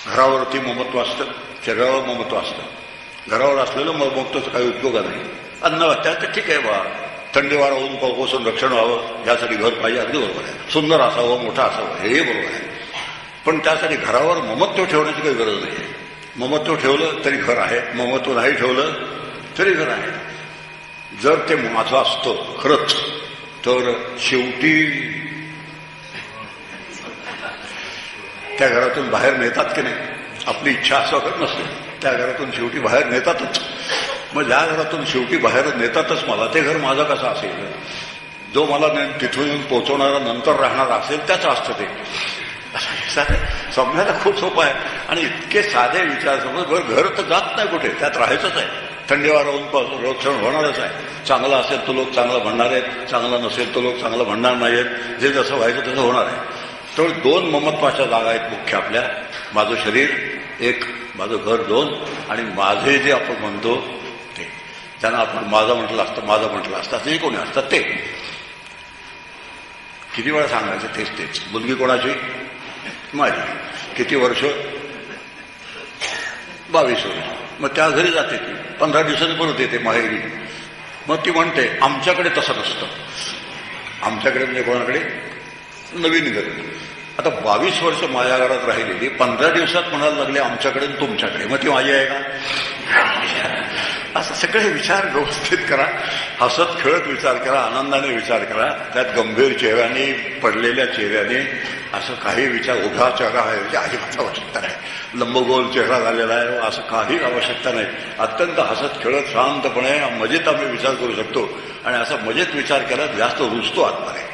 घरावरती ममत्व असतं, शरीरावर ममत्व असतं. घरावर असलेलं ममत्वाचा काही उपयोग नाही. अन्न त्याचं ठीक आहे बा, थंडी वारा ऊन पावसापासून रक्षण व्हावं यासाठी घर पाहिजे, अगदी बरोबर आहे. सुंदर असावं, मोठं असावं, हेही बरोबर आहे. पण त्यासाठी घरावर ममत्व ठेवण्याची काही गरज नाही आहे. ममत्व ठेवलं तरी घर आहे, ममत्व नाही ठेवलं तरी घर आहे. जर ते माझं असतं खरंच तर शेवटी त्या घरातून बाहेर नेतात की नाही. आपली इच्छा असं नसेल त्या घरातून शेवटी बाहेर नेतातच. मग ज्या घरातून शेवटी बाहेर नेतातच मला, ते घर माझं कसं असेल. जो मला तिथून येऊन पोहोचवणारा नंतर राहणार असेल त्याचं असतं ते. समजायला खूप सोपं आहे. आणि इतके साधे विचार समज. घर तर जात नाही कुठे, त्यात राहायचंच आहे. थंडी वारा ऊन पावसाचं रक्षण होणारच आहे. चांगलं असेल तर लोक चांगलं म्हणणार आहेत, चांगलं नसेल तर लोक चांगलं म्हणणार नाही आहेत. जे जसं व्हायचं तसं होणार आहे. तर दोन ममत्वाच्या जागा आहेत मुख्य आपल्या. माझं शरीर एक, माझं घर दोन, आणि माझे जे आपण म्हणतो ते, त्यांना आपण माझं म्हटलं असतं, माझं म्हटलं असतं, जे कोणी असतात ते. किती वेळा सांगायचं तेच तेच. मुलगी कोणाची? माझी. किती वर्ष? 22 वर्ष. मग त्या घरी जाते ती, 15 दिवसांनी परत येते माहेरी. मग ती म्हणते आमच्याकडे तसं नसतं. आमच्याकडे म्हणजे कोणाकडे? नवीन घर. आता 22 वर्ष माझ्या घरात राहिलेली 15 दिवसात म्हणायला लागले आमच्याकडे तुमच्याकडे. मग ती माझी आहे का? असं सगळे विचार व्यवस्थित करा, हसत खेळत विचार करा, आनंदाने विचार करा. त्यात गंभीर चेहऱ्याने, पडलेल्या चेहऱ्याने असं काही विचार, उभा चेहरा आहे म्हणजे अजिबात आवश्यकता नाही. लंबगोल चेहरा झालेला आहे असं काही आवश्यकता नाही. अत्यंत हसत खेळत शांतपणे मजेत आम्ही विचार करू शकतो. आणि असा मजेत विचार केला जास्त रुजतो आतमध्ये.